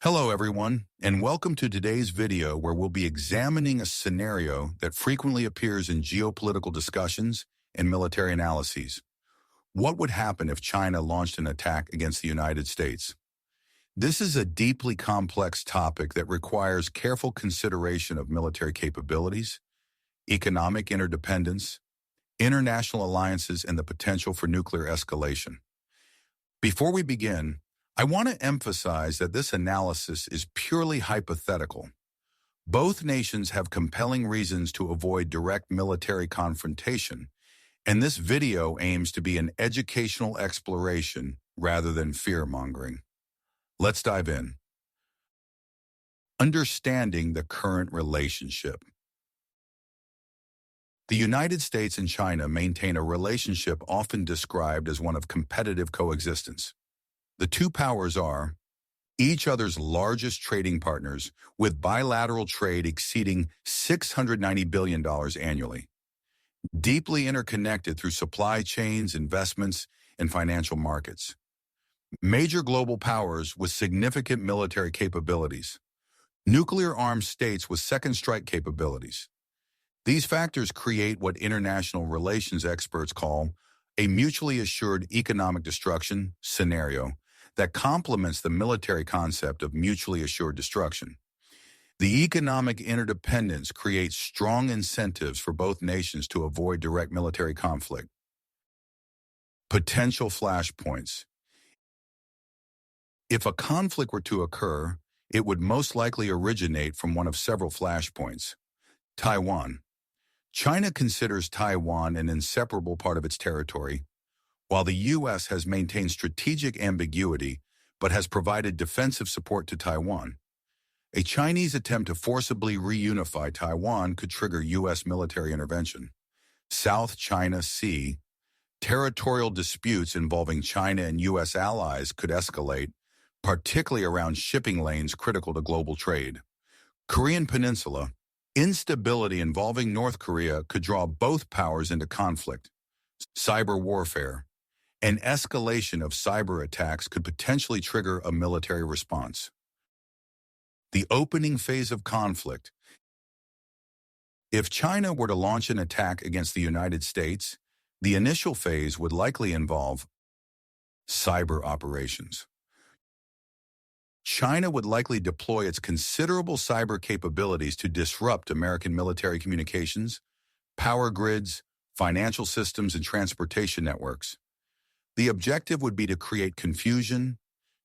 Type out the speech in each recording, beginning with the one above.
Hello everyone, and welcome to today's video where we'll be examining a scenario that frequently appears in geopolitical discussions and military analyses. What would happen if China launched an attack against the United States? This is a deeply complex topic that requires careful consideration of military capabilities, economic interdependence, international alliances, and the potential for nuclear escalation. Before we begin, I want to emphasize that this analysis is purely hypothetical. Both nations have compelling reasons to avoid direct military confrontation, and this video aims to be an educational exploration rather than fear-mongering. Let's dive in. Understanding the current relationship. The United States and China maintain a relationship often described as one of competitive coexistence. The two powers are each other's largest trading partners, with bilateral trade exceeding $690 billion annually, deeply interconnected through supply chains, investments, and financial markets. Major global powers with significant military capabilities. Nuclear-armed states with second strike capabilities. These factors create what international relations experts call a mutually assured economic destruction scenario that complements the military concept of mutually assured destruction. The economic interdependence creates strong incentives for both nations to avoid direct military conflict. Potential flashpoints. If a conflict were to occur, it would most likely originate from one of several flashpoints. Taiwan. China considers Taiwan an inseparable part of its territory, while the U.S. has maintained strategic ambiguity but has provided defensive support to Taiwan. A Chinese attempt to forcibly reunify Taiwan could trigger U.S. military intervention. South China Sea. Territorial disputes involving China and U.S. allies could escalate, particularly around shipping lanes critical to global trade. Korean Peninsula. Instability involving North Korea could draw both powers into conflict. Cyber warfare. An escalation of cyber attacks could potentially trigger a military response. The opening phase of conflict. If China were to launch an attack against the United States, the initial phase would likely involve cyber operations. China would likely deploy its considerable cyber capabilities to disrupt American military communications, power grids, financial systems, and transportation networks. The objective would be to create confusion,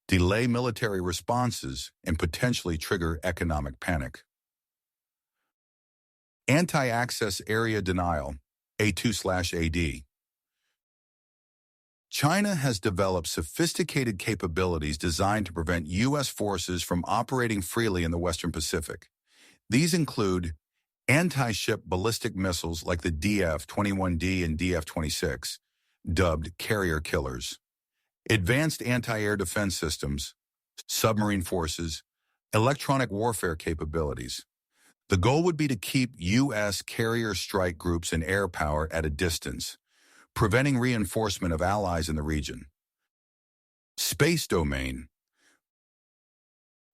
delay military responses, and potentially trigger economic panic. Anti-access area denial, A2/AD. China has developed sophisticated capabilities designed to prevent U.S. forces from operating freely in the Western Pacific. These include anti-ship ballistic missiles like the DF-21D and DF-26, dubbed carrier killers, advanced anti-air defense systems, submarine forces, electronic warfare capabilities. The goal would be to keep U.S. carrier strike groups and air power at a distance, preventing reinforcement of allies in the region. Space domain.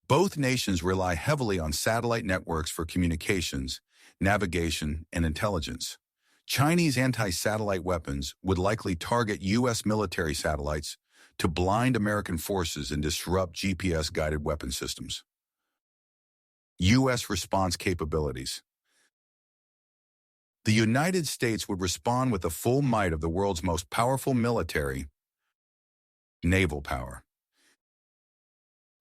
Both nations rely heavily on satellite networks for communications, navigation, and intelligence. Chinese anti-satellite weapons would likely target U.S. military satellites to blind American forces and disrupt GPS-guided weapon systems. U.S. response capabilities. The United States would respond with the full might of the world's most powerful military, naval power.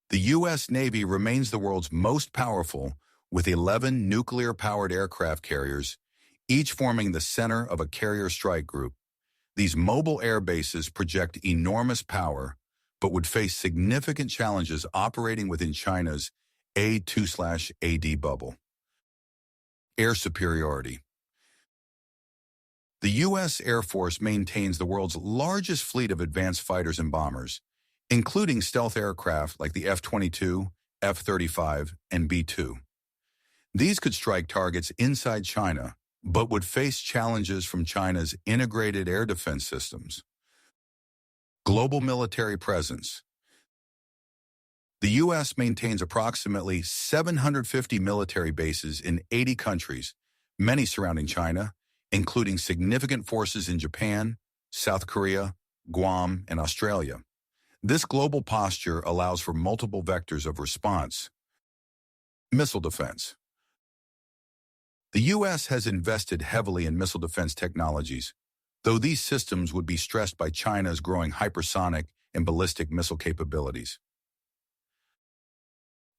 The U.S. Navy remains the world's most powerful, with 11 nuclear-powered aircraft carriers, each forming the center of a carrier strike group. These mobile air bases project enormous power, but would face significant challenges operating within China's A2/AD bubble. Air superiority. The U.S. Air Force maintains the world's largest fleet of advanced fighters and bombers, including stealth aircraft like the F-22, F-35, and B-2. These could strike targets inside China, but would face challenges from China's integrated air defense systems. Global military presence. The U.S. maintains approximately 750 military bases in 80 countries, many surrounding China, including significant forces in Japan, South Korea, Guam, and Australia. This global posture allows for multiple vectors of response. Missile defense. The U.S. has invested heavily in missile defense technologies, though these systems would be stressed by China's growing hypersonic and ballistic missile capabilities.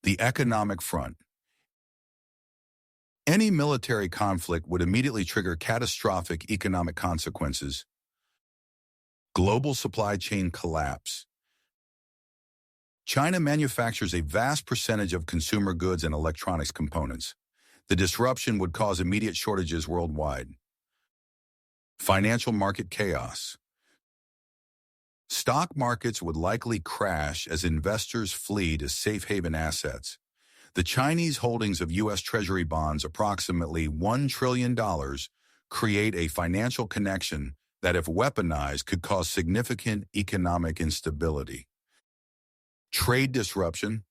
The economic front. Any military conflict would immediately trigger catastrophic economic consequences. Global supply chain collapse. China manufactures a vast percentage of consumer goods and electronics components. The disruption would cause immediate shortages worldwide. Financial market chaos. Stock markets would likely crash as investors flee to safe haven assets. The Chinese holdings of U.S. Treasury bonds, approximately $1 trillion, create a financial connection that, if weaponized, could cause significant economic instability. Trade disruption.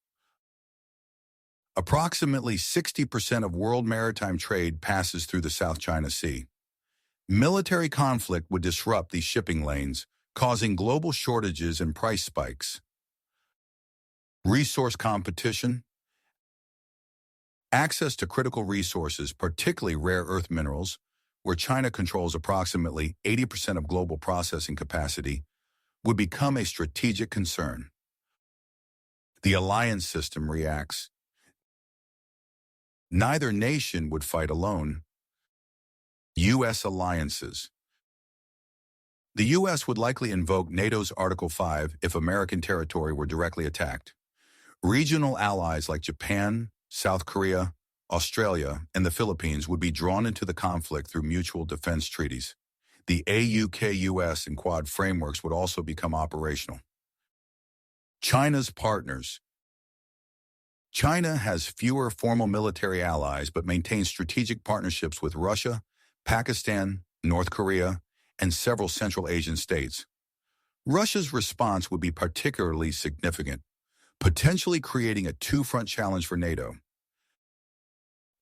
Approximately 60% of world maritime trade passes through the South China Sea. Military conflict would disrupt these shipping lanes, causing global shortages and price spikes. Resource competition. Access to critical resources, particularly rare earth minerals, where China controls approximately 80% of global processing capacity, would become a strategic concern. The alliance system reacts. Neither nation would fight alone. U.S. alliances. The U.S. would likely invoke NATO's Article 5 if American territory were directly attacked. Regional allies like Japan, South Korea, Australia, and the Philippines would be drawn into the conflict through mutual defense treaties. The AUKUS and Quad frameworks would also become operational. China's partners. China has fewer formal military allies but maintains strategic partnerships with Russia, Pakistan, North Korea, and several Central Asian states. Russia's response would be particularly significant, potentially creating a two-front challenge for NATO.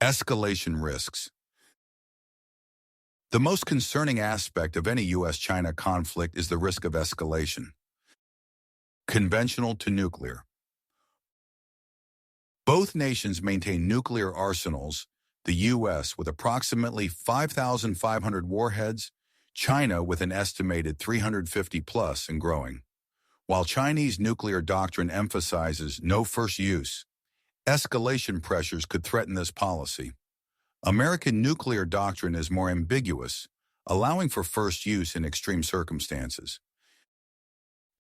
Escalation risks. The most concerning aspect of any U.S.-China conflict is the risk of escalation. Conventional to nuclear. Both nations maintain nuclear arsenals, the U.S. with approximately 5,500 warheads, China with an estimated 350 plus and growing. While Chinese nuclear doctrine emphasizes no first use, escalation pressures could threaten this policy. American nuclear doctrine is more ambiguous, allowing for first use in extreme circumstances.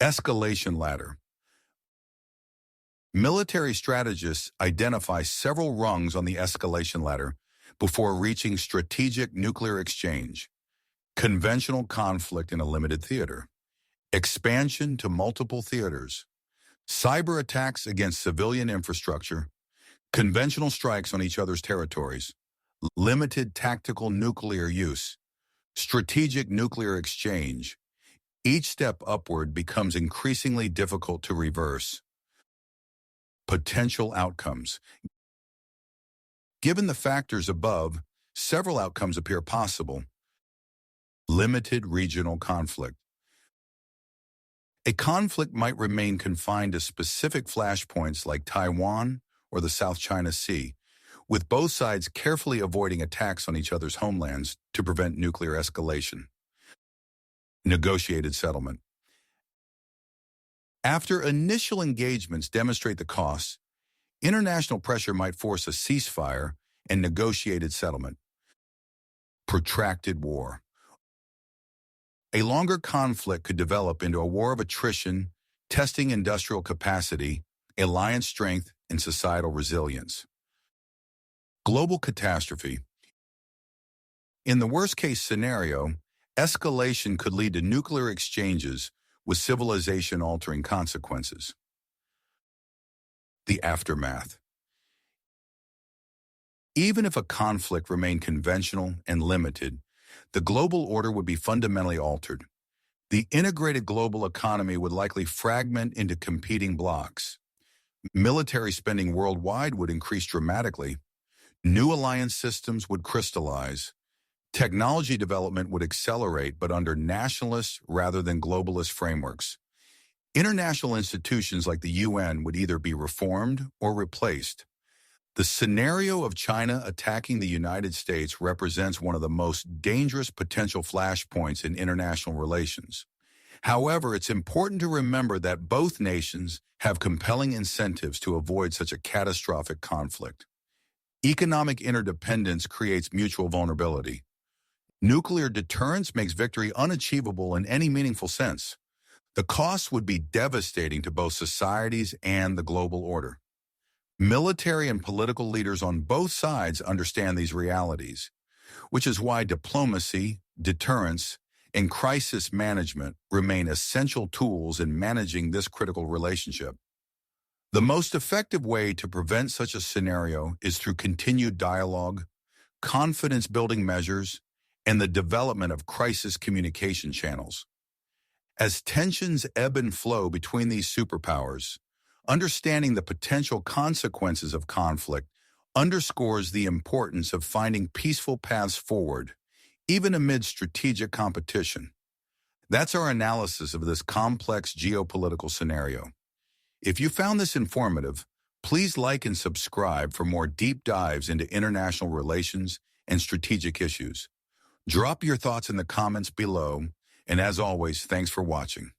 Escalation ladder. Military strategists identify several rungs on the escalation ladder before reaching strategic nuclear exchange. Conventional conflict in a limited theater. Expansion to multiple theaters. Cyber attacks against civilian infrastructure. Conventional strikes on each other's territories. Limited tactical nuclear use. Strategic nuclear exchange. Each step upward becomes increasingly difficult to reverse. Potential outcomes. Given the factors above, several outcomes appear possible. Limited regional conflict. A conflict might remain confined to specific flashpoints like Taiwan or the South China Sea, with both sides carefully avoiding attacks on each other's homelands to prevent nuclear escalation. Negotiated settlement. After initial engagements demonstrate the costs, international pressure might force a ceasefire and negotiated settlement. Protracted war. A longer conflict could develop into a war of attrition, testing industrial capacity, alliance strength, and societal resilience. Global catastrophe. In the worst-case scenario, escalation could lead to nuclear exchanges with civilization-altering consequences. The aftermath. Even if a conflict remained conventional and limited, the global order would be fundamentally altered. The integrated global economy would likely fragment into competing blocs. Military spending worldwide would increase dramatically. New alliance systems would crystallize. Technology development would accelerate, but under nationalist rather than globalist frameworks. International institutions like the UN would either be reformed or replaced. The scenario of China attacking the United States represents one of the most dangerous potential flashpoints in international relations. However, it's important to remember that both nations have compelling incentives to avoid such a catastrophic conflict. Economic interdependence creates mutual vulnerability. Nuclear deterrence makes victory unachievable in any meaningful sense. The costs would be devastating to both societies and the global order. Military and political leaders on both sides understand these realities, which is why diplomacy, deterrence, and crisis management remain essential tools in managing this critical relationship. The most effective way to prevent such a scenario is through continued dialogue, confidence-building measures, and the development of crisis communication channels. As tensions ebb and flow between these superpowers, understanding the potential consequences of conflict underscores the importance of finding peaceful paths forward, even amid strategic competition. That's our analysis of this complex geopolitical scenario. If you found this informative, please like and subscribe for more deep dives into international relations and strategic issues. Drop your thoughts in the comments below, and as always, thanks for watching.